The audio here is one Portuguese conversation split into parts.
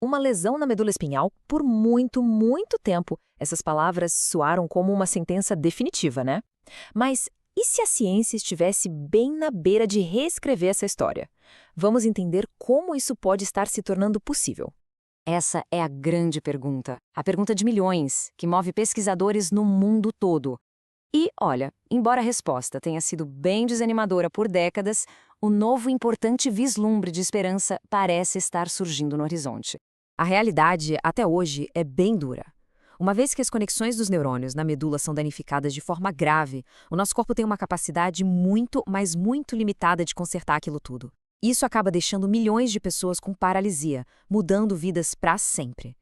Uma lesão na medula espinhal por muito, muito tempo. Essas palavras soaram como uma sentença definitiva, né? Mas e se a ciência estivesse bem na beira de reescrever essa história? Vamos entender como isso pode estar se tornando possível. Essa é a grande pergunta, a pergunta de milhões, que move pesquisadores no mundo todo. E, olha, embora a resposta tenha sido bem desanimadora por décadas, o novo e importante vislumbre de esperança parece estar surgindo no horizonte. A realidade, até hoje, é bem dura. Uma vez que as conexões dos neurônios na medula são danificadas de forma grave, o nosso corpo tem uma capacidade muito, mas muito limitada de consertar aquilo tudo. Isso acaba deixando milhões de pessoas com paralisia, mudando vidas para sempre.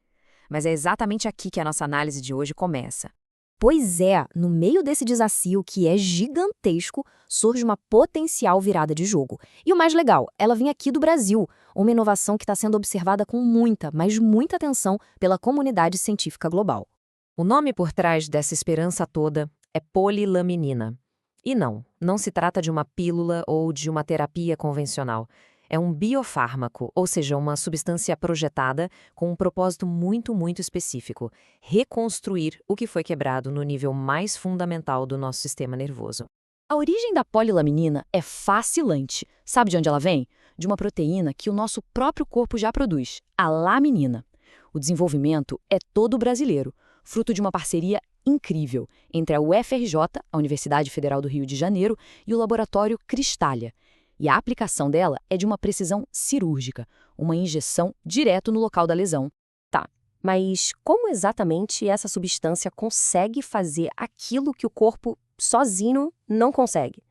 Mas é exatamente aqui que a nossa análise de hoje começa. Pois é, no meio desse desafio que é gigantesco, surge uma potencial virada de jogo. E o mais legal, ela vem aqui do Brasil, uma inovação que está sendo observada com muita, mas muita atenção pela comunidade científica global. O nome por trás dessa esperança toda é polilaminina. E não se trata de uma pílula ou de uma terapia convencional. É um biofármaco, ou seja, uma substância projetada com um propósito muito, muito específico: reconstruir o que foi quebrado no nível mais fundamental do nosso sistema nervoso. A origem da polilaminina é fascinante. Sabe de onde ela vem? De uma proteína que o nosso próprio corpo já produz, a laminina. O desenvolvimento é todo brasileiro, fruto de uma parceria incrível entre a UFRJ, a Universidade Federal do Rio de Janeiro, e o laboratório Cristália. E a aplicação dela é de uma precisão cirúrgica, uma injeção direto no local da lesão. Tá, mas como exatamente essa substância consegue fazer aquilo que o corpo sozinho não consegue?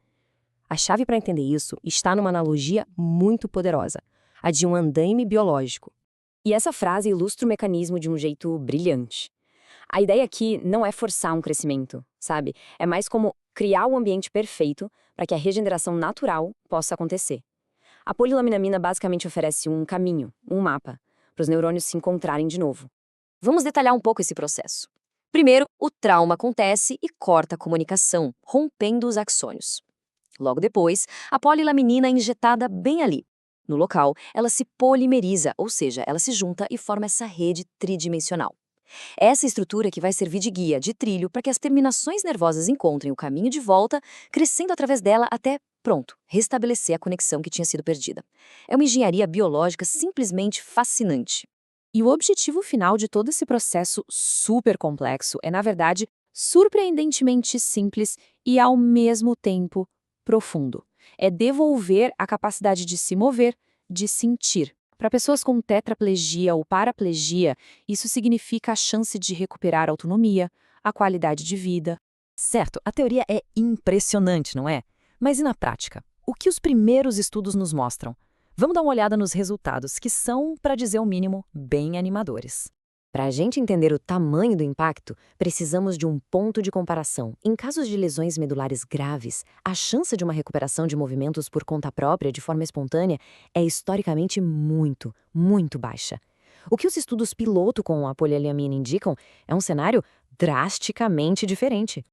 A chave para entender isso está numa analogia muito poderosa, a de um andaime biológico. E essa frase ilustra o mecanismo de um jeito brilhante. A ideia aqui não é forçar um crescimento, sabe? É mais como criar o ambiente perfeito para que a regeneração natural possa acontecer. A polilaminamina basicamente oferece um caminho, um mapa, para os neurônios se encontrarem de novo. Vamos detalhar um pouco esse processo. Primeiro, o trauma acontece e corta a comunicação, rompendo os axônios. Logo depois, a polilaminina é injetada bem ali. No local, ela se polimeriza, ou seja, ela se junta e forma essa rede tridimensional. Essa estrutura que vai servir de guia, de trilho, para que as terminações nervosas encontrem o caminho de volta, crescendo através dela até, pronto, restabelecer a conexão que tinha sido perdida. É uma engenharia biológica simplesmente fascinante. E o objetivo final de todo esse processo super complexo é, na verdade, surpreendentemente simples e, ao mesmo tempo, profundo. É devolver a capacidade de se mover, de sentir. Para pessoas com tetraplegia ou paraplegia, isso significa a chance de recuperar a autonomia, a qualidade de vida. Certo, a teoria é impressionante, não é? Mas e na prática? O que os primeiros estudos nos mostram? Vamos dar uma olhada nos resultados, que são, para dizer o mínimo, bem animadores. Para a gente entender o tamanho do impacto, precisamos de um ponto de comparação. Em casos de lesões medulares graves, a chance de uma recuperação de movimentos por conta própria de forma espontânea é historicamente muito, muito baixa. O que os estudos piloto com a poliaminina indicam é um cenário drasticamente diferente.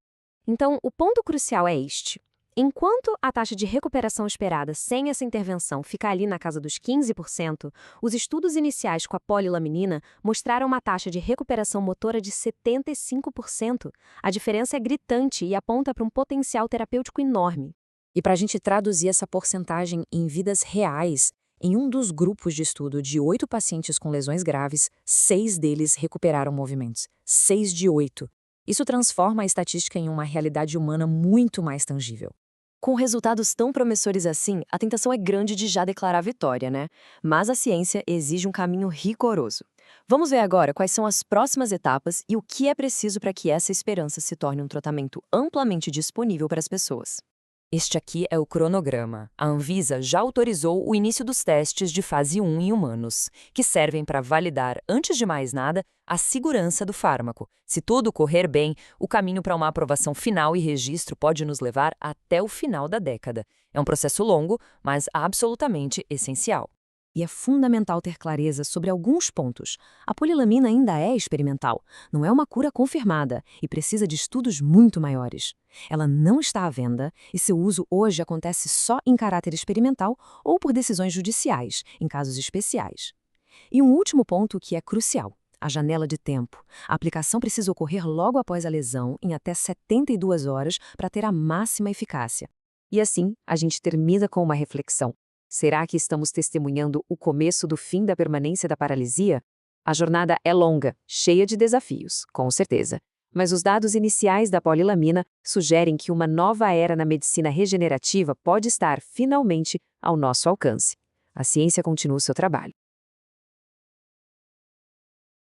Então, o ponto crucial é este. Enquanto a taxa de recuperação esperada sem essa intervenção fica ali na casa dos 15%, os estudos iniciais com a polilaminina mostraram uma taxa de recuperação motora de 75%. A diferença é gritante e aponta para um potencial terapêutico enorme. E para a gente traduzir essa porcentagem em vidas reais, em um dos grupos de estudo de 8 pacientes com lesões graves, 6 deles recuperaram movimentos. 6 de 8. Isso transforma a estatística em uma realidade humana muito mais tangível. Com resultados tão promissores assim, a tentação é grande de já declarar vitória, né? Mas a ciência exige um caminho rigoroso. Vamos ver agora quais são as próximas etapas e o que é preciso para que essa esperança se torne um tratamento amplamente disponível para as pessoas. Este aqui é o cronograma. A Anvisa já autorizou o início dos testes de fase 1 em humanos, que servem para validar, antes de mais nada, a segurança do fármaco. Se tudo correr bem, o caminho para uma aprovação final e registro pode nos levar até o final da década. É um processo longo, mas absolutamente essencial. E é fundamental ter clareza sobre alguns pontos. A polilamina ainda é experimental, não é uma cura confirmada e precisa de estudos muito maiores. Ela não está à venda e seu uso hoje acontece só em caráter experimental ou por decisões judiciais, em casos especiais. E um último ponto que é crucial: a janela de tempo. A aplicação precisa ocorrer logo após a lesão, em até 72 horas, para ter a máxima eficácia. E assim, a gente termina com uma reflexão. Será que estamos testemunhando o começo do fim da permanência da paralisia? A jornada é longa, cheia de desafios, com certeza. Mas os dados iniciais da polilamina sugerem que uma nova era na medicina regenerativa pode estar, finalmente, ao nosso alcance. A ciência continua o seu trabalho.